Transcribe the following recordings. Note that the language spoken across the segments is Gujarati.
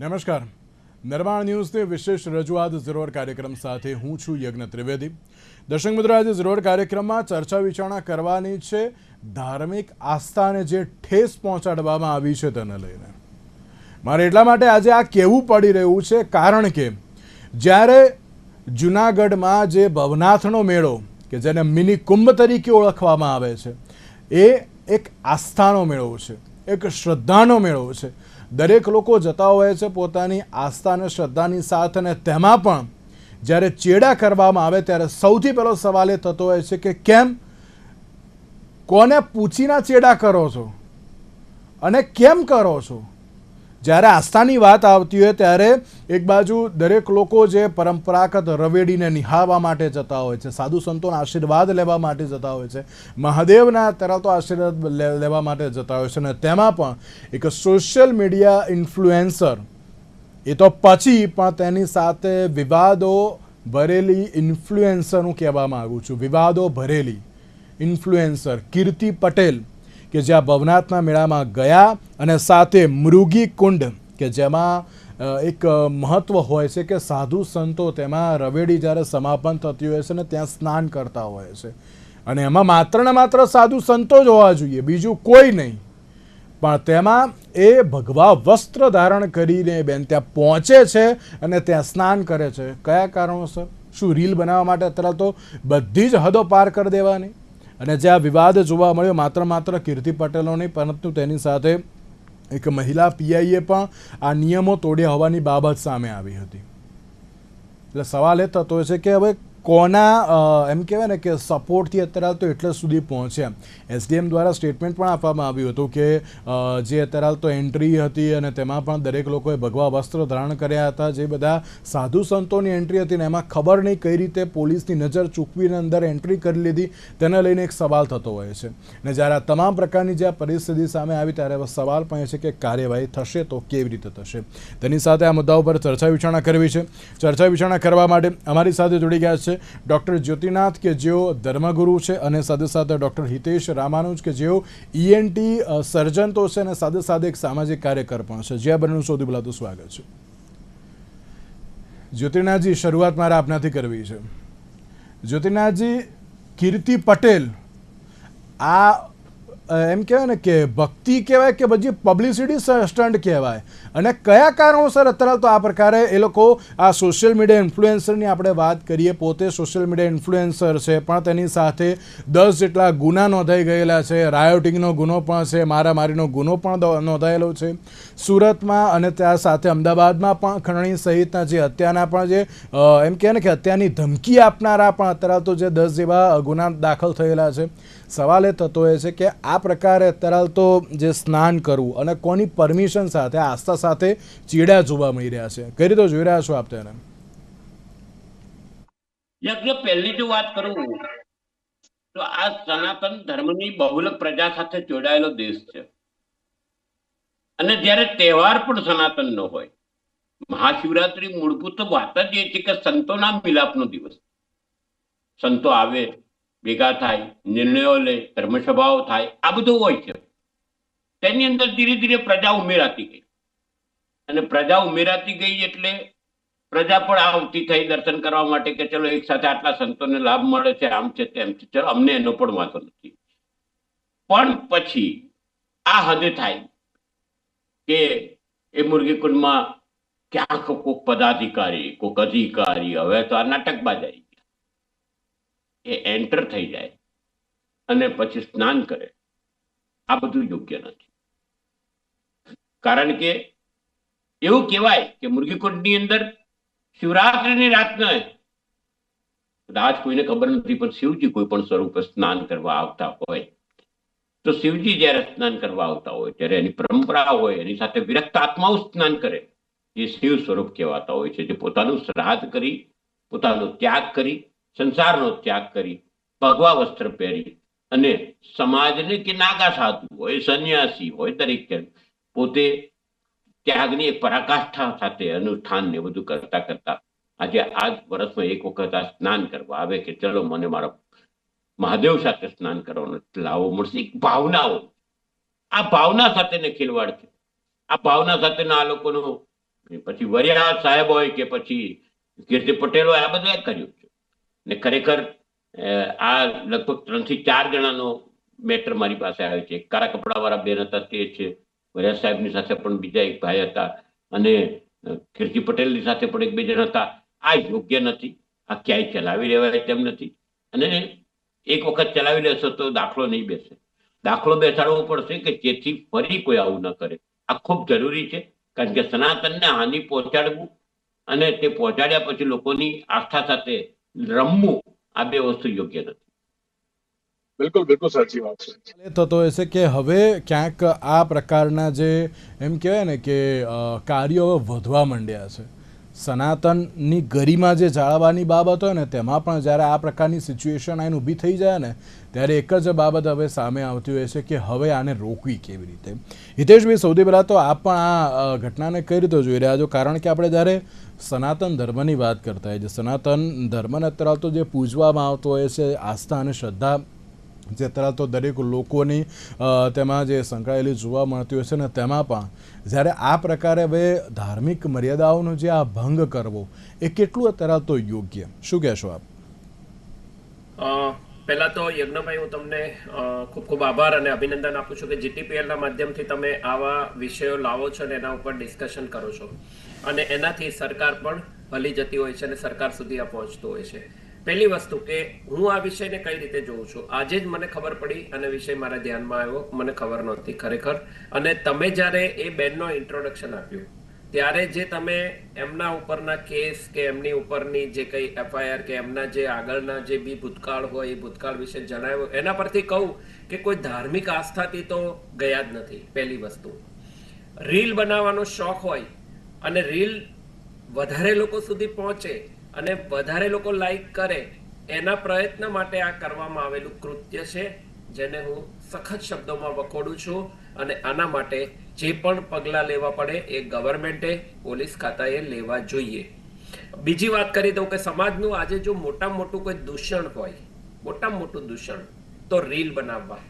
નમસ્કાર. નિર્માણ ન્યૂઝની વિશેષ રજૂઆત ઝીરોડ કાર્યક્રમ સાથે હું છું યજ્ઞ ત્રિવેદી. દર્શક મિત્રો, આજે ઝીરોડ કાર્યક્રમમાં ચર્ચા વિચારણા કરવાની છે ધાર્મિક આસ્થાને જે ઠેસ પહોંચાડવામાં આવી છે તેને લઈને. મારે એટલા માટે આજે આ કહેવું પડી રહ્યું છે કારણ કે જ્યારે જૂનાગઢમાં જે ભવનાથનો મેળો કે જેને મિની કુંભ તરીકે ઓળખવામાં આવે છે એ એક આસ્થાનો મેળો છે, એક શ્રદ્ધાનો મેળો છે. દરેક લોકો જતા હોય છે પોતાની આસ્થા અને શ્રદ્ધાની સાથે, અને તેમાં પણ જ્યારે ચેડા કરવામાં આવે ત્યારે સૌથી પહેલો સવાલ એ થતો હોય છે કે કેમ, કોને પૂછીને ચેડા કરો છો અને કેમ કરો છો. જ્યારે આસ્થાની વાત આવતી હોય ત્યારે એક બાજુ દરેક લોકો જે પરંપરાગત રવેડીને નિહાળવા માટે જતા હોય છે, સાધુ સંતોના આશીર્વાદ લેવા માટે જતા હોય છે, મહાદેવના તરતો આશીર્વાદ લેવા માટે જતા હોય છે, અને તેમાં પણ એક સોશિયલ મીડિયા ઇન્ફ્લુએન્સર, એ તો પછી પણ તેની સાથે વિવાદો ભરેલી ઇન્ફ્લુએન્સર હું કહેવા માગું છું, વિવાદો ભરેલી ઇન્ફ્લુએન્સર કીર્તિ પટેલ કે જ્યાં ભવનાથના મેળામાં ગયા અને સાથે મૃગી કુંડ કે જેમાં એક મહત્વ હોય છે કે સાધુ સંતો તેમાં રવેડી જ્યારે સમાપન થતી હોય છે ને ત્યાં સ્નાન કરતા હોય છે, અને એમાં માત્ર ને માત્ર સાધુ સંતો જ હોવા જોઈએ, બીજું કોઈ નહીં. પણ તેમાં એ ભગવા વસ્ત્ર ધારણ કરીને બેન ત્યાં પહોંચે છે અને ત્યાં સ્નાન કરે છે. કયા કારણોસર? શું રીલ બનાવવા માટે? અત્યારે તો બધી જ હદો પાર કરી દેવાની. અને જે આ વિવાદ જોવા મળ્યો માત્ર કીર્તિ પટેલનો નહીં, પરંતુ તેની સાથે એક મહિલા પીઆઈએ પણ આ નિયમો તોડ્યા હોવાની બાબત સામે આવી હતી. એટલે સવાલ એ થતો હોય છે કે હવે કોના એમ કહેવાય ને કે સપોર્ટથી અત્યારે તો એટલે સુધી પહોંચ્યા. એસડીએમ દ્વારા સ્ટેટમેન્ટ પણ આપવામાં આવ્યું હતું કે જે અત્યારે તો એન્ટ્રી હતી અને તેમાં પણ દરેક લોકોએ ભગવા વસ્ત્ર ધારણ કર્યા હતા. જે બધા સાધુ સંતોની એન્ટ્રી હતી ને એમાં ખબર નહીં કઈ રીતે પોલીસની નજર ચૂકવીને અંદર એન્ટ્રી કરી લીધી, તેને લઈને એક સવાલ થતો હોય છે. ને જ્યારે આ તમામ પ્રકારની જે પરિસ્થિતિ સામે આવી ત્યારે સવાલ પણ એ છે કે કાર્યવાહી થશે તો કેવી રીતે થશે. તેની સાથે આ મુદ્દા ઉપર ચર્ચા વિચારણા કરવી છે. ચર્ચા વિચારણા કરવા માટે અમારી સાથે જોડી ગયા છે ડૉક્ટર જ્યોતિનાથ કે જેઓ ધર્મગુરુ છે, અને સાથે સાથે ડૉક્ટર હિતેશ રામાનુજ કે જેઓ ઈએનટી સર્જન તો છે અને સાથે સાથે એક સામાજિક કાર્યકર પણ છે. જે આ બંનેનું સૌથી પહેલાં તો સ્વાગત છે. જ્યોતિનાથજી, શરૂઆત મારે આપનાથી કરવી છે. જ્યોતિનાથજી, કીર્તિ પટેલ આ એમ કહેવાય ને કે ભક્તિ કહેવાય કે બધી પબ્લિસિટી સ્ટન્ટ કહેવાય, અને કયા કારણોસર અત્યારે તો આ પ્રકારે એ લોકો આ સોશિયલ મીડિયા ઇન્ફ્લુએન્સરની આપણે વાત કરીએ, પોતે સોશિયલ મીડિયા ઇન્ફ્લુએન્સર છે પણ તેની સાથે 10 જેટલા ગુના નોંધાઈ ગયેલા છે. રાયોટિંગનો ગુનો પણ છે, મારામારીનો ગુનો પણ નોંધાયેલો છે સુરતમાં, અને ત્યાં સાથે અમદાવાદમાં પણ ખંડણી સહિતના જે હત્યાના પણ જે એમ કહેવાય ને કે હત્યાની ધમકી આપનારા પણ અત્યારે તો જે 10 જેવા ગુના દાખલ થયેલા છે. સવાલ એ થતો હોય છે કે આ પ્રકારે અત્યારે તો જે સ્નાન કરવું અને કોની પરમિશન સાથે, આસ્થા સાથે ચીડા જોવા મળી રહ્યા છે, કઈ રીતે જોઈ રહ્યા છો આપ તેને? પહેલી જો વાત કરું તો આ સનાતન ધર્મની બહુલક પ્રજા સાથે જોડાયેલો દેશ છે, અને જ્યારે તહેવાર પણ સનાતનનો હોય. મહાશિવરાત્રી મૂળભૂત વાત જ એ છે કે સંતોના મિલાપનો દિવસ. સંતો આવે, ભેગા થાય, નિર્ણયો લે, ધર્મસભાઓ થાય, આ બધું હોય છે. તેની અંદર ધીરે ધીરે પ્રજા ઉમેરાતી ગઈ, અને પ્રજા ઉમેરાતી ગઈ એટલે પ્રજા પણ આવતી થઈ દર્શન કરવા માટે કે ચલો એક સાથે આટલા સંતોને લાભ મળે છે, આમ છે તેમ છે, ચલો અમને એનો પણ વાંધો નથી. પણ પછી આ હદે થાય કે એ મુરગીકુંડમાં ક્યાંક કોઈક પદાધિકારી, કોઈક અધિકારી, હવે તો આ નાટકબાજ આવી ગયા, એ એન્ટર થઈ જાય અને પછી સ્નાન કરે. આ બધું યોગ્ય નથી. કારણ કે એવું કહેવાય કે મુરગીકુંડની અંદર શિવરાત્રીની રાતને કદાચ કોઈને ખબર નથી, પણ શિવજી કોઈ પણ સ્વરૂપે સ્નાન કરવા આવતા હોય તો શિવજી જ્યારે સ્નાન કરવા આવતા હોય ત્યારે એની પરંપરા હોય, એની સાથે વિરક્ત આત્માઓ સ્નાન કરે, જે શિવ સ્વરૂપ કહેવાતા હોય છે, જે પોતાનું શ્રાદ્ધ કરી, પોતાનો ત્યાગ કરી, સંસારનો ત્યાગ કરી, ભગવા વસ્ત્ર પહેરી અને સમાજને કે નાગા સાધુ હોય, સંન્યાસી હોય, દરેક પોતે ત્યાગની એક પરાકાષ્ઠા સાથે અનુષ્ઠાન ને બધું કરતા કરતા આજે આજ વર્ષમાં એક વખત આ સ્નાન કરવા આવે કે ચલો મને મારા મહાદેવ સાથે સ્નાન કરવાનો લાવો મળશે. ભાવનાઓ, આ ભાવના સાથેને ખિલવાડ છે. આ ભાવના સાથેના આ લોકોનો પછી વરિયા સાહેબ હોય કે પછી કીર્તિ પટેલ હોય, આ બધા કર્યું છે. ને ખરેખર આ લગભગ 3 થી 4 જણાનો મેટર મારી પાસે આવ્યો છે. કાળા કપડાવાળા બેન હતા તે છે, વરિયા સાહેબની સાથે પણ બીજા એક ભાઈ હતા, અને કીર્તિ પટેલની સાથે પણ 1-2 જણ હતા. આ યોગ્ય નથી, આ ક્યાંય ચલાવી લેવાય તેમ નથી. અને એક વખત ચલાવી લેશો તો દાખલો નહીં બેસે. દાખલો બેસાડવો પડશે કે જેથી ફરી કોઈ આવું ન કરે. આ ખૂબ જરૂરી છે, કારણ કે સનાતનને હાનિ પહોંચાડવું અને તે પહોંચાડ્યા પછી લોકોની આસ્થા સાથે રમવું, આ 2 વસ્તુ યોગ્ય નથી. બિલકુલ બિલકુલ સાચી વાત છે. એ થતો હોય છે કે હવે ક્યાંક આ પ્રકારના જે એમ કહેવાય ને કે કાર્યો વધવા માંડ્યા છે. સનાતનની ગરિમા જે જાળવવાની બાબત હોય ને તેમાં પણ જ્યારે આ પ્રકારની સિચ્યુએશન આઈને ઊભી થઈ જાય ને ત્યારે એક જ બાબત હવે સામે આવતી હોય છે કે હવે આને રોકવી કેવી રીતે. હિતેશભાઈ, સૌથી પહેલાં તો આપ પણ આ ઘટનાને કઈ રીતે જોઈ રહ્યા છો? કારણ કે આપણે જ્યારે સનાતન ધર્મની વાત કરતા હોય છે, સનાતન ધર્મને અત્યારે તો જે પૂજવામાં આવતો હોય છે, આસ્થા અને શ્રદ્ધા જે અત્યારે તો દરેક લોકોની તેમાં જે સંકળાયેલી જોવા મળતી હોય છે ને, તેમાં પણ જ્યારે આ પ્રકારે હવે ધાર્મિક મર્યાદાઓનો જે આ ભંગ કરવો એ કેટલું અત્યારે તો યોગ્ય, શું કહેશો આપ? પહેલા તો યજ્ઞભાઈ, હું તમને ખૂબ ખૂબ આભાર અને અભિનંદન આપું છું કે જીટીપીએલના માધ્યમથી તમે આવા વિષયો લાવો છો અને એના ઉપર ડિસ્કશન કરો છો, અને એનાથી સરકાર પણ ભલી જતી હોય છે અને સરકાર સુધી આ પહોંચતું હોય છે. પહેલી વસ્તુ કે હું આ વિષયને કઈ રીતે જોઉં છું, આજે જ મને ખબર પડી અને વિષય મારા ધ્યાનમાં આવ્યો, મને ખબર નહોતી ખરેખર. અને તમે જ્યારે એ બેનનો ઇન્ટ્રોડક્શન આપ્યું ત્યારે જે તમે એમના ઉપરના કેસ કે એમની ઉપરની જે કંઈ એફઆઈઆર કે એમના જે આગળના જે બી ભૂતકાળ હોય એ ભૂતકાળ વિશે જણાવ્યું, એના પરથી કહું કે કોઈ ધાર્મિક આસ્થાથી તો ગયા જ નથી. પહેલી વસ્તુ, રીલ બનાવવાનો શોખ હોય અને રીલ વધારે લોકો સુધી પહોંચે અને વધારે લોકો લાઈક કરે, એના પ્રયત્ન માટે આ કરવામાં આવેલું કૃત્ય છે, જેને હું સખત શબ્દોમાં વખોડું છું. અને આના માટે જે પણ પગલાં લેવા પડે એ ગવર્મેન્ટે, પોલીસ ખાતાએ લેવા જોઈએ. બીજી વાત કરી દઉં કે સમાજનું આજે જો મોટામાં મોટું કોઈ દૂષણ હોય, મોટામાં મોટું દૂષણ, તો રીલ બનાવવા.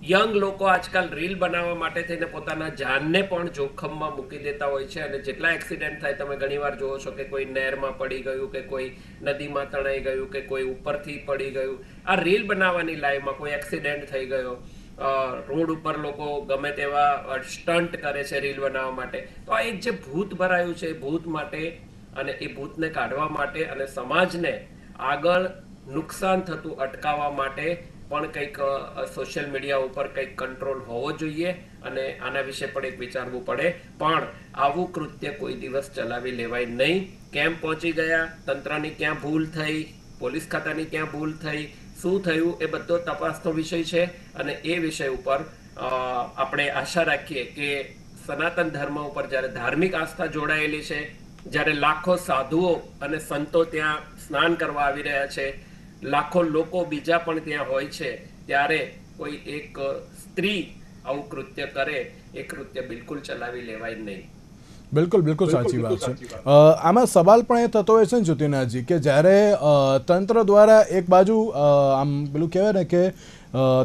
યંગ લોકો આજકાલ રીલ બનાવવા માટે થઈને પોતાના જાનને પણ જોખમમાં મૂકી દેતા હોય છે. અને જેટલા એક્સિડન્ટ થાય તમે ઘણીવાર જોવો છો કે કોઈ નહેરમાં પડી ગયું, કે કોઈ નદીમાં તણાઈ ગયું, કે કોઈ ઉપરથી પડી ગયું, આ રીલ બનાવવાની લાઈવમાં કોઈ એક્સિડન્ટ થઈ ગયો. રોડ ઉપર લોકો ગમે તેવા સ્ટન્ટ કરે છે રીલ બનાવવા માટે. તો આ એક જે ભૂત ભરાયું છે, એ ભૂત માટે અને એ ભૂતને કાઢવા માટે અને સમાજને આગળ નુકસાન થતું અટકાવવા માટે પણ કંઈક સોશિયલ મીડિયા ઉપર કંઈક કંટ્રોલ હોવો જોઈએ અને આના વિશે પણ એક વિચારવું પડે. પણ આવું કૃત્ય કોઈ દિવસ ચલાવી લેવાય નહીં. કેમ પહોંચી ગયા, તંત્રની ક્યાં ભૂલ થઈ, પોલીસ ખાતાની ક્યાં ભૂલ થઈ, શું થયું, એ બધો તપાસનો વિષય છે. અને એ વિષય ઉપર આપણે આશા રાખીએ કે સનાતન ધર્મ ઉપર જ્યારે ધાર્મિક આસ્થા જોડાયેલી છે, જ્યારે લાખો સાધુઓ અને સંતો ત્યાં સ્નાન કરવા આવી રહ્યા છે, લાખો લોકો બીજા પણ ત્યાં હોય છે, ત્યારે કોઈ એક સ્ત્રી આવું કૃત્ય કરે, એ કૃત્ય બિલકુલ ચલાવી લેવાય નહીં. બિલકુલ બિલકુલ સાચી વાત છે. આમાં સવાલ પણ એ થતો હોય છે ને જ્યોતિનાથજી, કે જ્યારે તંત્ર દ્વારા એક બાજુ આમ પેલું કહેવાય ને કે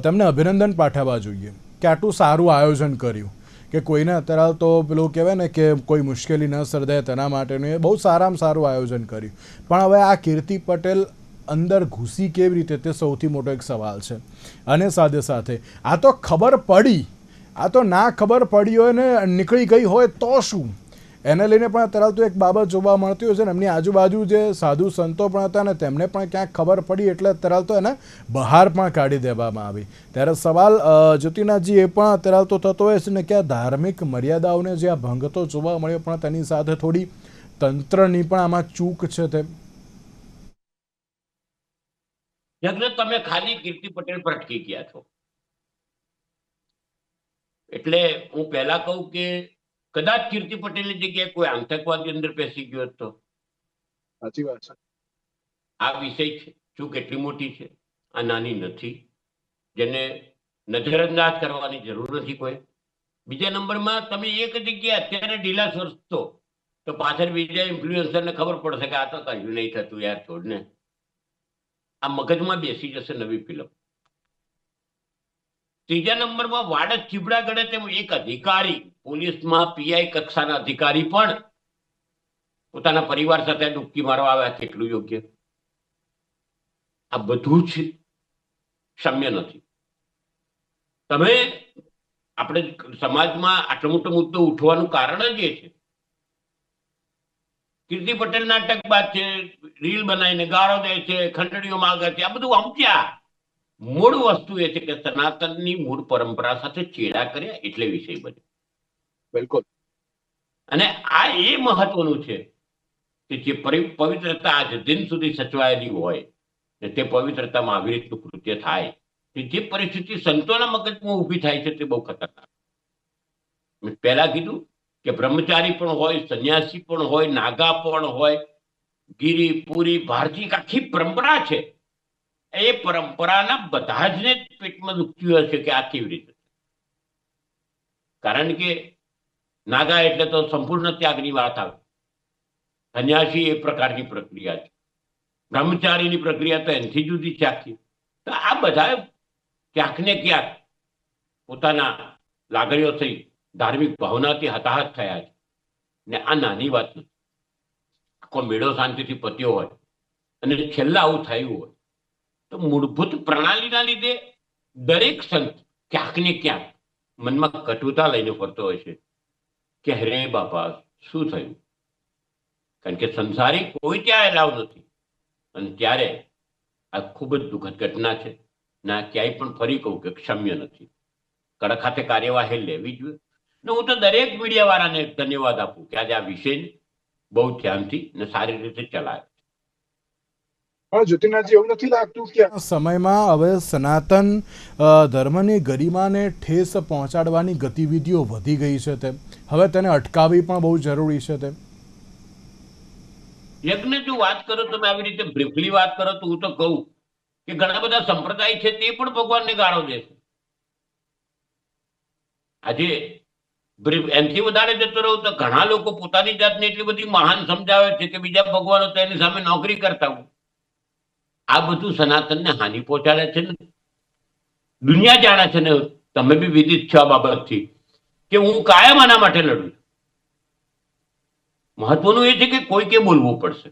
તેમને અભિનંદન પાઠવવા જોઈએ કે આટલું સારું આયોજન કર્યું, કે કોઈને અત્યારે તો પેલું કહેવાય ને કે કોઈ મુશ્કેલી ન સર્જાય તેના માટેનું એ બહુ સારામાં સારું આયોજન કર્યું. પણ હવે આ કીર્તિ પટેલ અંદર ઘૂસી કેવી રીતે, તે સૌથી મોટો એક સવાલ છે. અને સાથે સાથે આ તો ખબર પડી, આ તો ના ખબર પડી હોય ને નીકળી ગઈ હોય તો શું, એને લઈને પણ અત્યારે તો એક બાબત જોવા મળતી હોય છે ને. એમની આજુબાજુ જે સાધુ સંતો પણ હતા ને તેમને પણ ક્યાંક ખબર પડી એટલે અત્યારે તો એને બહાર પણ કાઢી દેવામાં આવી. ત્યારે સવાલ જ્યોતિનાથજી એ પણ અત્યારે તો થતો હોય છે ને કે આ ધાર્મિક મર્યાદાઓને જે આ ભંગ તો જોવા મળ્યો, પણ તેની સાથે થોડી તંત્રની પણ આમાં ચૂક છે. તે યજ્ઞ, તમે ખાલી કીર્તિ પટેલ પર અટકી ગયા છો. એટલે હું પહેલા કહું કે કદાચ કીર્તિ પટેલની જગ્યાએ કોઈ આતંકવાદી અંદર બેસી ગયો હતો. સાચી વાત છે. આ વિષય છે, શું કેટલી મોટી છે, આ નાની નથી, જેને નજરઅંદાજ કરવાની જરૂર નથી કોઈ. બીજા નંબરમાં તમે એક જગ્યાએ અત્યારે ઢીલા સરસતો તો પાછળ બીજા ઇન્ફ્લુએન્સરને ખબર પડશે કે આ તો કશું નહીં થતું યાર, છોડને. આ મગજમાં બેસી જશે નવી ફિલ્મ. ત્રીજા નંબરમાં વાડજ ચીબડા ગળે તેમ એક અધિકારી પોલીસમાં પીઆઈ કક્ષાના અધિકારી પણ પોતાના પરિવાર સાથે ડૂબકી મારવા આવ્યા કેટલું યોગ્ય? આ બધું જ ક્ષમ્ય નથી. તમે આપણે સમાજમાં આટલો મોટો મુદ્દો ઉઠવાનું કારણ જ એ છે. કીર્તિ પટેલ નાટકબાજ છે, રીલ બનાવીને ગાળો દે છે, ખંડણીઓ માંગે છે, આ બધું સમજ્યા. મૂળ વસ્તુ એ છે કે સનાતનની મૂળ પરંપરા સાથે ચેડા કર્યા એટલે વિષય બન્યો. બિલકુલ. અને આ એ મહત્વનું છે કે જે પવિત્રતા આજ દિન સુધી સચવાયેલી હોય ને તે પવિત્રતામાં આવી રીતનું કૃત્ય થાય, જે પરિસ્થિતિ સંતોના મગજમાં ઊભી થાય છે તે બહુ ખતરનાક. મેં પહેલા કીધું કે બ્રહ્મચારી પણ હોય, સંન્યાસી પણ હોય, નાગા પણ હોય, ગિરી પુરી ભારતીય આખી પરંપરા છે. એ પરંપરાના બધા જ ને પેટમાં દુખતું હશે કે આ કેવી રીતે. કારણ કે નાગા એટલે તો સંપૂર્ણ ત્યાગની વાત આવે. સંન્યાસી એ પ્રકારની પ્રક્રિયા છે. બ્રહ્મચારીની પ્રક્રિયા તો એનાથી જુદી છે આખી. તો આ બધા ક્યાંક ને ક્યાંક પોતાના લાગણીઓ થઈ ધાર્મિક ભાવનાથી હતાહત થયા છે. ને આ નાની વાત નથી. આખો મેળો શાંતિથી પત્યો હોય અને છેલ્લા આવું થયું હોય તો મૂળભૂત પ્રણાલીના લીધે દરેક સંત ક્યાંક ને ક્યાંક મનમાં કટુતા લઈને ફરતો હોય છે કે હરે બાપા શું થયું. કારણ કે સંસારી કોઈ ત્યાં એલાવ નથી. અને ત્યારે આ ખૂબ જ દુઃખદ ઘટના છે. ના ક્યાંય પણ ફરી કહું કે ક્ષમ્ય નથી. કડક હાથે કાર્યવાહી લેવી જોઈએ. ને હું તો દરેક મીડિયા વાળાને ધન્યવાદ આપું કે આજે આ વિષયને બહુ ધ્યાનથી ને સારી રીતે ચલાવે. પણ જ્યોતિનાથજી, એવું નથી લાગતું કે આ સમયમાં હવે સનાતન ધર્મની ગરિમાને ઠેસ પહોંચાડવાની ગતિવિધિઓ વધી ગઈ છે તેમ હવે તેને અટકાવવી પણ બહુ જરૂરી છે તેમ? યજ્ઞ જો વાત કરો તમે આવી રીતે બ્રીફલી વાત કરો તો હું તો કહું કે ઘણા બધા સંપ્રદાય છે તે પણ ભગવાનને ગાળો દે છે. આજે એનાથી વધારે જતો રહું તો ઘણા લોકો પોતાની જાતને એટલી બધી મહાન સમજાવે છે કે બીજા ભગવાનો તેની સામે નોકરી કરતા હોય. આ બધું સનાતનને હાનિ પહોંચાડે છે ને દુનિયા જાણે છે ને તમે બી વિદિત છો આ બાબતથી કે હું કાયમ આના માટે લડું છું. મહત્વનું એ છે કે કોઈકે બોલવું પડશે.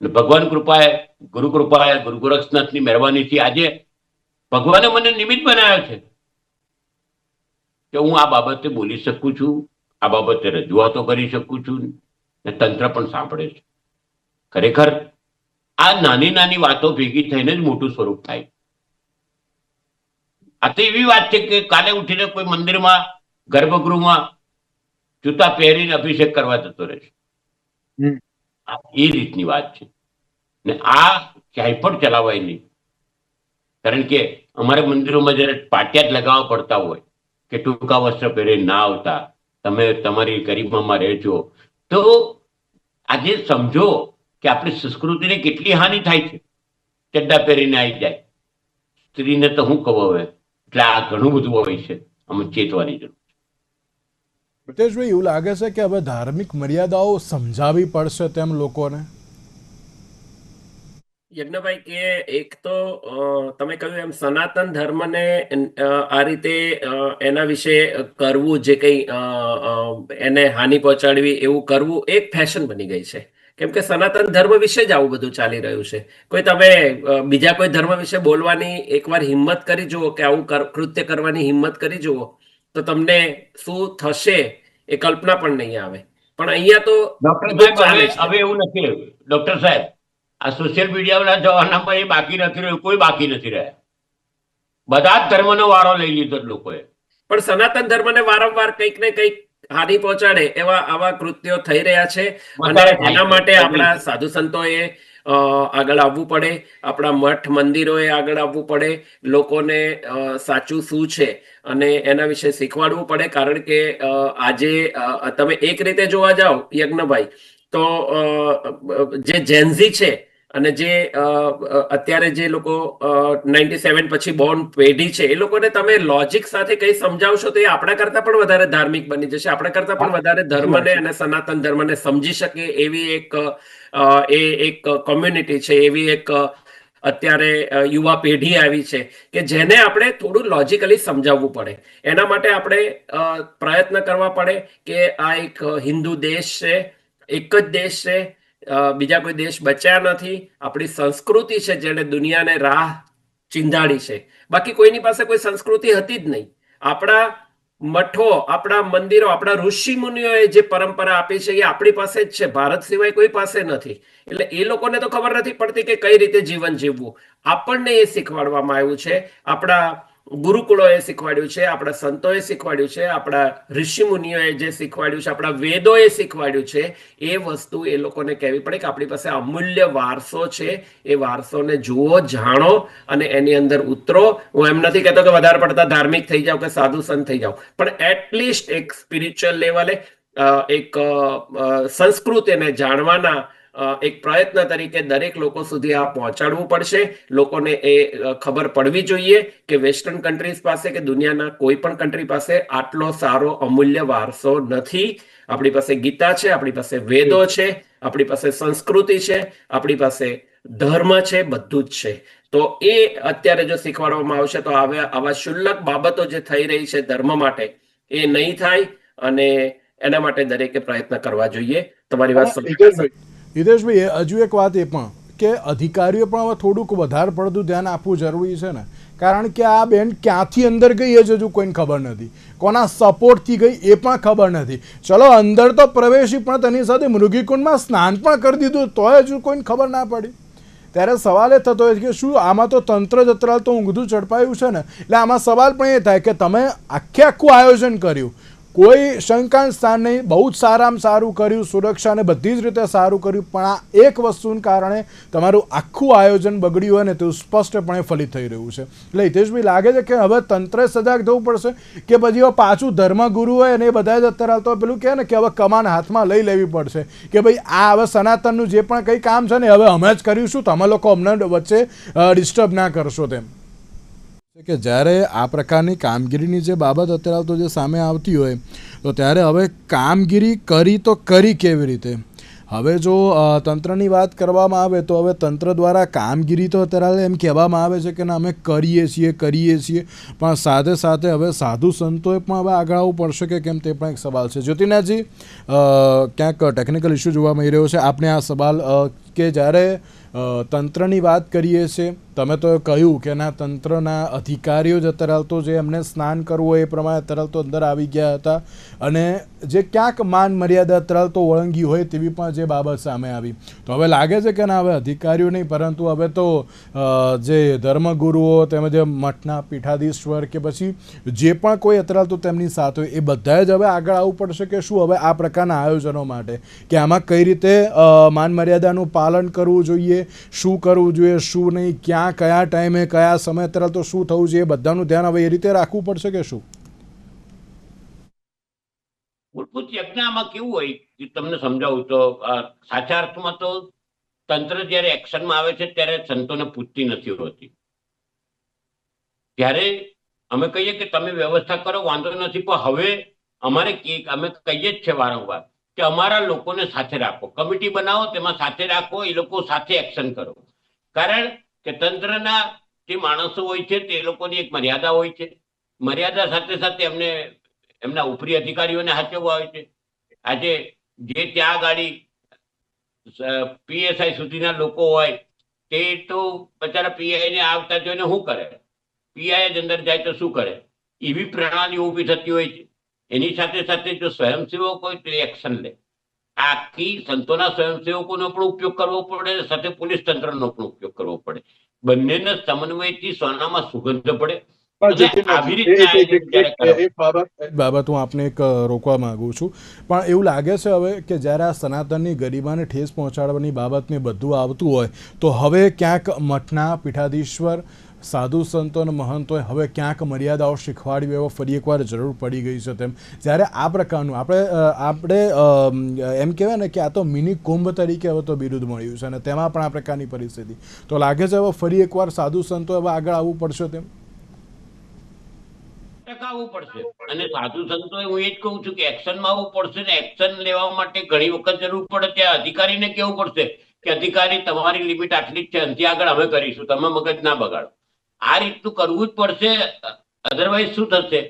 ભગવાન કૃપાએ, ગુરુ કૃપાએ, ગુરુ ગોરખનાથની મહેરબાનીથી આજે ભગવાને મને નિમિત્ત બનાવ્યો છે કે હું આ બાબતે બોલી શકું છું, આ બાબતે રજૂઆતો કરી શકું છું ને તંત્ર પણ સાંભળે છે. ખરેખર આ નાની નાની વાતો ભેગી થઈને જ મોટું સ્વરૂપ થાય. આ તો એવી વાત છે કે કાલે ઉઠીને કોઈ મંદિરમાં ગર્ભગૃહમાં જૂતા પહેરીને અભિષેક કરવા જતો રહેશે. એ રીતની વાત છે ને આ ક્યાંય પણ ચલાવાય નહીં. કારણ કે અમારા મંદિરોમાં જયારે પાટિયા જ લગાવવા પડતા હોય કે ટૂંકા વસ્ત્ર પહેરી ના આવતા, તમે તમારી ગરિમામાં રહેજો, તો આજે સમજો કે આપણી સંસ્કૃતિને કેટલી હાનિ થાય છે. ચડ્ડા પહેરીને આવી જાય સ્ત્રીને તો હું કહું હવે. એટલે આ ઘણું બધું હોય છે, અમે ચેતવાની જરૂર. હિતેશભાઈ, એવું લાગે છે કે હવે ધાર્મિક મર્યાદાઓ સમજાવવી પડશે તેમ લોકોને? યજ્ઞભાઈ, કે એક તો તમે કહ્યું એમ સનાતન ધર્મને આ રીતે એના વિશે કરવું, જે કંઈ એને હાનિ પહોંચાડવી એવું કરવું એક ફેશન બની ગઈ છે. કેમ કે સનાતન ધર્મ વિશે જ આવું બધું ચાલી રહ્યું છે. કોઈ તમે બીજા કોઈ ધર્મ વિશે બોલવાની એકવાર હિંમત કરી જુઓ કે આવું કૃત્ય કરવાની હિંમત કરી જુઓ તો તમને શું થશે એ કલ્પના પણ નહીં આવે. પણ અહીંયા તો હવે એવું નથી રહ્યું ડોક્ટર સાહેબ. આ સોશિયલ મીડિયાના જમાનામાં એ બાકી નથી રહ્યું, કોઈ બાકી નથી રહ્યા. બધા જ ધર્મનો વારો લઈ લીધો લોકોએ. પણ સનાતન ધર્મને વારંવાર કંઈક ને કંઈક હાનિ પહોંચાડે એવા આવા કૃત્યો થઈ રહ્યા છે. અને એના માટે આપણા સાધુ સંતોએ આગળ આવવું પડે, આપણા મઠ મંદિરોએ આગળ આવવું પડે, લોકોને સાચું શું છે અને એના વિશે શીખવાડવું પડે. કારણ કે આજે તમે એક રીતે જોવા જાઓ યજ્ઞભાઈ, તો જે જેન્ઝી છે અને જે અત્યારે જે લોકો 97 પછી બોર્ન પેઢી છે, એ લોકોને તમે લોજિક સાથે કઈ સમજાવશો તો એ આપણા કરતા પણ વધારે ધાર્મિક બની જશે, આપણા કરતા પણ વધારે ધર્મને અને સનાતન ધર્મને સમજી શકે એવી એક કોમ્યુનિટી છે, એવી એક અત્યારે યુવા પેઢી આવી છે કે જેને આપણે થોડું લોજિકલી સમજાવવું પડે. એના માટે આપણે પ્રયત્ન કરવા પડે કે આ એક હિન્દુ દેશ છે, એક જ દેશ છે, બીજા કોઈ દેશ બચ્યા નથી. આપણી સંસ્કૃતિ છે જેને દુનિયાને રાહ ચીંધાડી છે. બાકી કોઈની પાસે કોઈ સંસ્કૃતિ હતી જ નહીં. આપણા મઠો, આપણા મંદિરો, આપણા ઋષિ મુનિઓએ જે પરંપરા આપી છે એ આપણી પાસે જ છે. ભારત સિવાય કોઈ પાસે નથી. એટલે એ લોકોને તો ખબર નથી પડતી કે કઈ રીતે જીવન જીવવું. આપણને એ શીખવાડવામાં આવ્યું છે. આપણા ગુરુકુળોએ શીખવાડ્યું છે, આપણા સંતોએ શીખવાડ્યું છે, આપણા ઋષિ મુનિઓએ જે શીખવાડ્યું છે, આપણા વેદોએ શીખવાડ્યું છે. એ વસ્તુ એ લોકોને કહેવી પડે કે આપણી પાસે અમૂલ્ય વારસો છે. એ વારસોને જુઓ, જાણો અને એની અંદર ઉતરો. હું એમ નથી કહેતો કે વધારે પડતા ધાર્મિક થઈ જાઓ કે સાધુ સંત થઈ જાઓ, પણ એટલીસ્ટ એક સ્પિરિચ્યુઅલ લેવલે એક સંસ્કૃતિને જાણવાના એક પ્રયત્ન તરીકે દરેક લોકો સુધી આ પહોંચાડવું પડશે. લોકોને એ ખબર પડવી જોઈએ કે વેસ્ટર્ન કન્ટ્રીઝ પાસે કે દુનિયાના કોઈ પણ કન્ટ્રી પાસે આટલો સારો અમૂલ્ય વારસો નથી. આપણી પાસે ગીતા છે, આપણી પાસે વેદો છે, આપણી પાસે સંસ્કૃતિ છે, આપણી પાસે ધર્મ છે, બધું જ છે. તો એ અત્યારે જો શીખવાડવામાં આવશે તો આવા ક્ષુલ્લક બાબતો જે થઈ રહી છે ધર્મ માટે એ નહીં થાય. અને એના માટે દરેકે પ્રયત્ન કરવા જોઈએ. તમારી વાત હિતેશભાઈ, હિતેશભાઈ, હજુ એક વાત એ પણ કે અધિકારીઓ પણ હવે થોડુંક વધારે પડતું ધ્યાન આપવું જરૂરી છે ને, કારણ કે આ બેન ક્યાંથી અંદર ગઈ એ જ હજુ કોઈને ખબર નથી, કોના સપોર્ટથી ગઈ એ પણ ખબર નથી. ચલો અંદર તો પ્રવેશી, પણ તેની સાથે મૃગીકુંડમાં સ્નાન પણ કરી દીધું તોય હજુ કોઈને ખબર ના પડી. ત્યારે સવાલ એ થતો હોય કે શું આમાં તો તંત્ર જ અત્યારે તો ઊંઘતું ઝડપાયું છે ને. એટલે આમાં સવાલ પણ એ થાય કે તમે આખું આયોજન કર્યું, કોઈ શંકાનું સ્થાન નહીં, બહુ જ સારામાં સારું કર્યું, સુરક્ષાને બધી જ રીતે સારું કર્યું, પણ આ એક વસ્તુને કારણે તમારું આખું આયોજન બગડ્યું હોય ને તેવું સ્પષ્ટપણે ફલિત થઈ રહ્યું છે. એટલે હિતેશભાઈ, લાગે છે કે હવે તંત્રે સજાગ થવું પડશે કે પછી હવે પાછું ધર્મગુરુ હોય અને એ બધા જ અત્યારે તો પેલું કહે ને કે હવે કમાન હાથમાં લઈ લેવી પડશે કે ભાઈ આ હવે સનાતનનું જે પણ કંઈ કામ છે ને હવે અમે જ કરીશું, તમે લોકો અમને વચ્ચે ડિસ્ટર્બ ના કરશો. તેમ કે જ્યારે આ પ્રકારની કામગીરીની જે બાબત અત્યારે તો જે સામે આવતી હોય તો ત્યારે હવે કામગીરી કરી તો કરી કેવી રીતે? હવે જો તંત્રની વાત કરવામાં આવે તો હવે તંત્ર દ્વારા કામગીરી તો અત્યારે એમ કહેવામાં આવે છે કે ના અમે કરીએ છીએ, પણ સાથે સાથે હવે સાધુ સંતોએ પણ હવે આગળ આવવું પડશે કે કેમ, તે પણ એક સવાલ છે. જ્યોતિનાથજી, ક્યાંક ટેકનિકલ ઇસ્યુ જોવા મળી રહ્યો છે. આપણે આ સવાલ કે જ્યારે તંત્રની વાત કરીએ છીએ, તમે તો કહ્યું કે ના તંત્રના અધિકારીઓ જ અત્યારે તો જે એમને સ્નાન કરવું હોય એ પ્રમાણે અત્યારે તો અંદર આવી ગયા હતા અને જે ક્યાંક માન મર્યાદા અત્યારે તો ઓળંગી હોય તેવી પણ જે બાબત સામે આવી. તો હવે લાગે છે કે ના હવે અધિકારીઓ નહીં પરંતુ હવે તો જે ધર્મગુરુઓ તેમજ મઠના પીઠાધીશ્વર કે પછી જે પણ કોઈ અત્યારે તો તેમની સાથે હોય એ બધાએ જ હવે આગળ આવવું પડશે કે શું હવે આ પ્રકારના આયોજનો માટે કે આમાં કઈ રીતે માન મર્યાદાનું પાલન કરવું જોઈએ, શું કરવું જોઈએ, શું નહીં, ક્યાં કયા ટાઈમે કયા સમય અત્યારે તો શું થવું જોઈએ, બધાનું ધ્યાન હવે એ રીતે રાખવું પડશે કે શું? મૂળભૂત યજ્ઞમાં કેવું હોય કે તમને સમજાવું તો સાચા અર્થમાં તો તંત્ર જયારે એક્શનમાં આવે છે ત્યારે સંતોને પૂછતી નથી હોતી. ત્યારે અમે કહીએ કે તમે વ્યવસ્થા કરો, વાંધો નથી, પણ હવે અમારે અમે કહીએ જ છે વારંવાર કે અમારા લોકોને સાથે રાખો, કમિટી બનાવો, તેમાં સાથે રાખો, એ લોકો સાથે એક્શન કરો. કારણ કે તંત્રના જે માણસો હોય છે તે લોકોની એક મર્યાદા હોય છે. મર્યાદા સાથે સાથે એમના ઉપરી અધિકારીઓને સાચવવા હોય છે. આજે જે ત્યાં ગાડી પીએસઆઈ સુધીના લોકો હોય તે તો બચારા પીઆઈ ને આવતા જોઈને શું કરે, પીઆઈ જ અંદર જાય તો શું કરે, એવી પ્રણાલીઓ ઊભી થતી હોય છે. એની સાથે સાથે જો સ્વયંસેવક હોય તો એક્શન લે. આખી સંતોના સ્વયંસેવકોનો પણ ઉપયોગ કરવો પડે, સાથે પોલીસ તંત્રનો પણ ઉપયોગ કરવો પડે. બંનેના સમન્વયથી સોનામાં સુગંધ પડે. બાબત હું આપને એક રોકવા માંગુ છું, પણ એવું લાગે છે હવે કે જ્યારે આ સનાતનની ગરિમાને ઠેસ પહોંચાડવાની બાબતને બધું આવતું હોય તો હવે ક્યાંક મઠના પીઠાધીશ્વર, સાધુ સંતો અને મહંતોએ હવે ક્યાંક મર્યાદાઓ શીખવાડવી એવો ફરી એકવાર જરૂર પડી ગઈ છે. તેમ જ્યારે આ પ્રકારનું આપણે એમ કહેવાય ને કે આ તો મિની કુંભ તરીકે હવે તો બિરુદ મળ્યું છે અને તેમાં પણ આ પ્રકારની પરિસ્થિતિ તો લાગે છે હવે ફરી એકવાર સાધુ સંતો હવે આગળ આવવું પડશે. તેમ આવવું પડશે અને સાધુ સંતોએ હું એ જ કહું છું કે એક્શનમાં આવવું પડશે ને એક્શન લેવા માટે ઘણી વખત જરૂર પડે ત્યાં અધિકારીને કેવું પડશે કે અધિકારી તમારી લિમિટ આટલી જ છે, અંથી આગળ અમે કરીશું, તમે મગજ ના બગાડો. આ રીતનું કરવું જ પડશે. અધરવાઇઝ શું થશે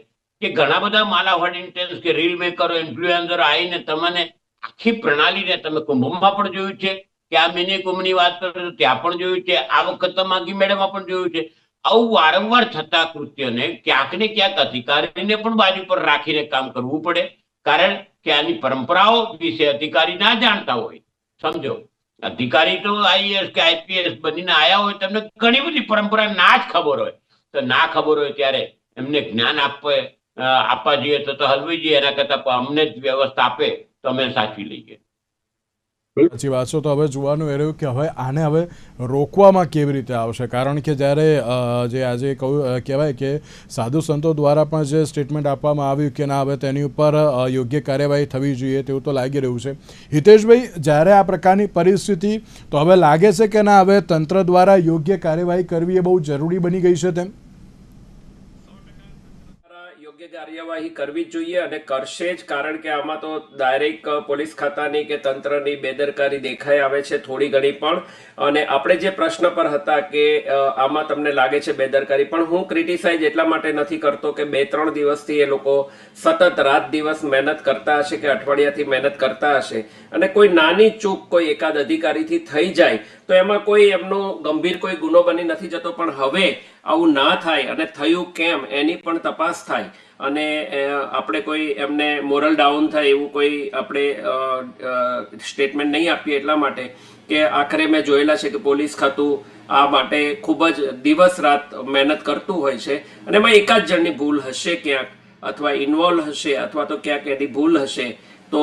કે ઘણા બધા માલાવાડ ઇન્ટેન્સ કે રીલ મેકરો ઇન્ફ્લુએન્સરો આવીને તમને આખી પ્રણાલીને તમે કુંભમાં પણ જોયું છે કે આ મિની કુંભની વાત કરો તો ત્યાં પણ જોયું છે, આ વખત માગી મેડમમાં પણ જોયું છે. આવું વારંવાર થતા કૃત્યને ક્યાંક ને ક્યાંક અધિકારીને પણ બાજુ પર રાખીને કામ કરવું પડે, કારણ કે આની પરંપરાઓ વિશે અધિકારી ના જાણતા હોય. સમજો, અધિકારી તો આઈએએસ કે આઈપીએસ બનીને આયા હોય, તેમને ઘણી બધી પરંપરા ના જ ખબર હોય. તો ના ખબર હોય ત્યારે એમને જ્ઞાન આપવા જોઈએ તો હલવી જોઈએ, એના કરતા અમને જ વ્યવસ્થા આપે તો અમે સાચવી લઈએ. સાચી વાત છે. તો હવે જોવાનું એ રહ્યું કે હવે આને હવે રોકવામાં કેવી રીતે આવશે, કારણ કે જ્યારે જે આજે કહ્યું કહેવાય કે સાધુ સંતો દ્વારા પણ જે સ્ટેટમેન્ટ આપવામાં આવ્યું કે ના હવે તેની ઉપર યોગ્ય કાર્યવાહી થવી જોઈએ તેવું તો લાગી રહ્યું છે. હિતેશભાઈ, જ્યારે આ પ્રકારની પરિસ્થિતિ, તો હવે લાગે છે કે ના હવે તંત્ર દ્વારા યોગ્ય કાર્યવાહી કરવી એ બહુ જરૂરી બની ગઈ છે તેમ? યોગ્ય કાર્યવાહી કરવી જ જોઈએ અને કરશે જ, કારણ કે આમાં તો ડાયરેક્ટ પોલીસ ખાતાની કે તંત્રની બેદરકારી દેખાઈ આવે છે થોડી ઘણી પણ. અને આપણે જે પ્રશ્ન પર હતા કે આમાં તમને લાગે છે બેદરકારી, પણ હું ક્રિટિસાઇઝ એટલા માટે નથી કરતો કે 2-3 દિવસથી એ લોકો સતત રાત દિવસ મહેનત કરતા હશે કે અઠવાડિયાથી મહેનત કરતા હશે, અને કોઈ નાની ચૂક કોઈ એકાદ અધિકારીથી થઈ જાય તો એમાં કોઈ એમનો ગંભીર કોઈ ગુનો બની નથી જતો. પણ હવે આવું ના થાય અને થયું કેમ એની પણ તપાસ થાય, અને આપણે કોઈ એમને મોરલ ડાઉન થાય એવું કોઈ આપણે સ્ટેટમેન્ટ નહીં આપીએ, એટલા માટે કે આખરે મેં જોયેલા છે કે પોલીસ ખાતું આ માટે ખૂબ જ દિવસ રાત મહેનત કરતું હોય છે, અને એમાં એકાદ જણની ભૂલ હશે ક્યાંક, અથવા ઇન્વોલ્વ હશે, અથવા તો ક્યાંક એની ભૂલ હશે, તો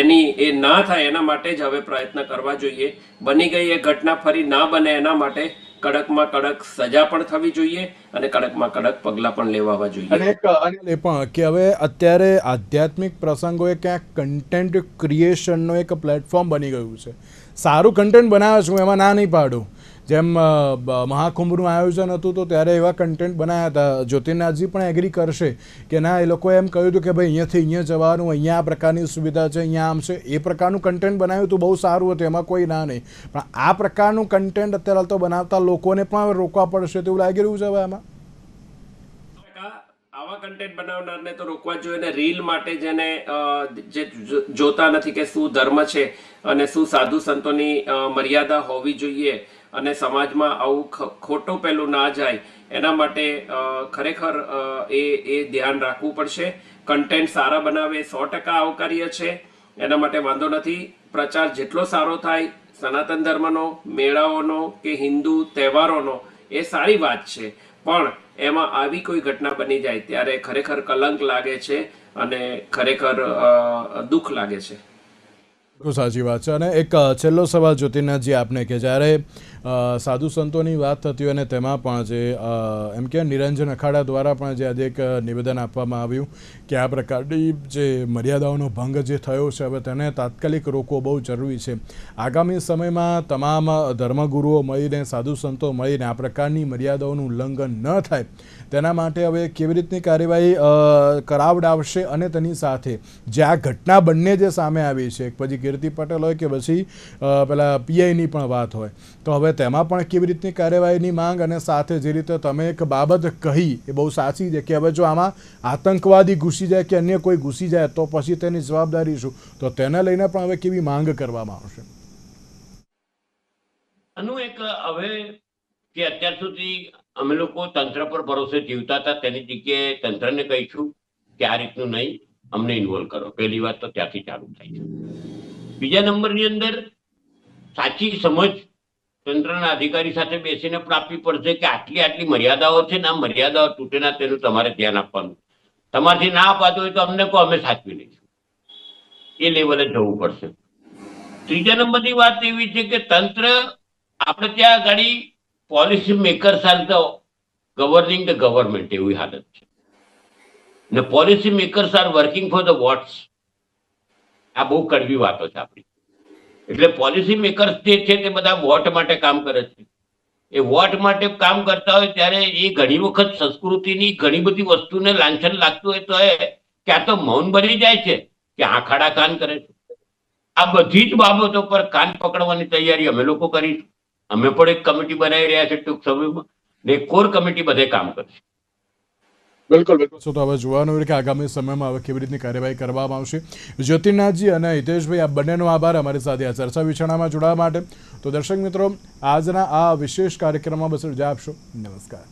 એની એ ના થાય એના માટે જ હવે પ્રયત્ન કરવા જોઈએ. બની ગઈ એ ઘટના ફરી ના બને એના માટે કડકમાં કડક સજા પણ થવી જોઈએ અને કડકમાં કડક પગલાં પણ લેવા જોઈએ. અને એ પણ કે હવે અત્યારે આધ્યાત્મિક પ્રસંગો એ ક્યાંક કન્ટેન્ટ ક્રિએશનનો એક પ્લેટફોર્મ બની ગયું છે. સારું કન્ટેન્ટ બનાવે છું, એમાં ના નહીં પાડું. જેમ મહાકુંભનું આયોજન હતું તો ત્યારે એવા કન્ટેન્ટ બનાવ્યા હતા. જ્યોતિર્નાથજી પણ એગ્રી કરશે કે ના, એ લોકોએ એમ કહ્યું હતું કે ભાઈ અહીંયાથી અહીંયા જવાનું, અહીંયા આ પ્રકારની સુવિધા છે, અહીંયા આમ છે, એ પ્રકારનું કન્ટેન્ટ બનાવ્યું હતું, બહુ સારું હતું, એમાં કોઈ ના નહીં. પણ આ પ્રકારનું કન્ટેન્ટ અત્યારે તો બનાવતા લોકોને પણ રોકવા પડશે તેવું લાગી રહ્યું છે હવે આમાં. આવા કન્ટેન્ટ બનાવનારને તો રોકવા જોઈએ, ને રીલ માટે જેને જે જોતા નથી કે શું ધર્મ છે અને શું સાધુ સંતોની મર્યાદા હોવી જોઈએ અને સમાજમાં આવું ખોટું પેલું ના જાય, એના માટે ખરેખર એ ધ્યાન રાખવું પડશે. કન્ટેન્ટ સારા બનાવે 100% આવકાર્ય છે, એના માટે વાંધો નથી. પ્રચાર જેટલો સારો થાય સનાતન ધર્મનો, મેળાઓનો કે હિન્દુ તહેવારોનો, એ સારી વાત છે, પણ એમાં આવી કોઈ ઘટના બની જાય ત્યારે ખરેખર કલંક લાગે છે અને ખરેખર દુઃખ લાગે છે. સાચી વાત છે. અને એક છેલ્લો સવાલ જ્યોતિર્નાથજી આપને, કે જ્યારે સાધુ સંતોની વાત થતી હોય અને તેમાં પણ જે એમ કે નિરંજન અખાડા દ્વારા પણ જે આજે એક નિવેદન આપવામાં આવ્યું કે આ પ્રકારની જે મર્યાદાઓનો ભંગ જે થયો છે હવે તેને તાત્કાલિક રોકવો બહુ જરૂરી છે. આગામી સમયમાં તમામ ધર્મગુરુઓ મળીને, સાધુ સંતો મળીને આ પ્રકારની મર્યાદાઓનું ઉલ્લંઘન ન થાય તેના માટે હવે કેવી રીતની કાર્યવાહી કરાવડાવશે, અને તેની સાથે જે આ ઘટના બંને જે સામે આવી છે, પછી કીર્તિ પટેલ હોય કે પછી પેલા પીઆઈની પણ વાત હોય, તો હવે તેમાં પણ કેવી રીતની કાર્યવાહીની માંગ, અને સાથે જે રીતે તમે એક બાબત કહી એ બહુ સાચી છે કે હવે જો આમાં આતંકવાદી ઘૂસી જાય કે અન્ય કોઈ ઘૂસી જાય તો પછી તેની જવાબદારી શું, તો તેને લઈને પણ હવે કેવી માંગ કરવામાં આવશે? આનું એક હવે કે અત્યાર સુધી અમે લોકો તંત્ર પર ભરોસે જીવતા હતા, તેની જગ્યાએ તંત્રને કહીશું કે આ રીતનું નહીં, અમને ઇન્વોલ્વ કરો. પહેલી વાત તો ત્યાંથી ચાલુ થાય છે. બીજા નંબરની અંદર સાચી સમજ તંત્રના અધિકારી સાથે બેસીને પણ આપવી પડશે કે આટલી આટલી મર્યાદાઓ છે ને આ મર્યાદાઓ તૂટે ના તેનું તમારે ધ્યાન આપવાનું. તમારથી ના અપાતું હોય તો અમને કહો, અમે સાચવી લઈશું. એ લેવલે જવું પડશે. ત્રીજા નંબરની વાત એવી છે કે તંત્ર, આપણે ત્યાં આગળ policy makers are the governing the government એવી હાલત છે, ને policy makers are working for the votes. આ બહુ કડવી વાતો છે આપણી. એટલે પોલિસી મેકર્સ જે છે તે બધા વોટ માટે કામ કરે છે. એ વોટ માટે કામ કરતા હોય ત્યારે એ ઘણી વખત સંસ્કૃતિની ઘણી બધી વસ્તુને લાંછન લાગતું હોય તો એ ક્યાં તો મૌન બની જાય છે કે આખાડા કાન કરે છે. આ બધી જ બાબતો પર કાન પકડવાની તૈયારી અમે લોકો કરીશું. અમે પણ એક કમિટી બનાવી રહ્યા છે ટૂંક સમયમાં, ને કોર કમિટી બધે કામ કરશે. બિલકુલ બિલકુલ. તો હવે જોવાનું હોય કે આગામી સમયમાં હવે કેવી રીતની કાર્યવાહી કરવામાં આવશે. જ્યોતિનાથજી અને હિતેશભાઈ, આ બંનેનો આભાર અમારી સાથે આ ચર્ચા વિચારણામાં જોડાવા માટે. તો દર્શક મિત્રો, આજના આ વિશેષ કાર્યક્રમમાં બસ રજા આપશો. નમસ્કાર.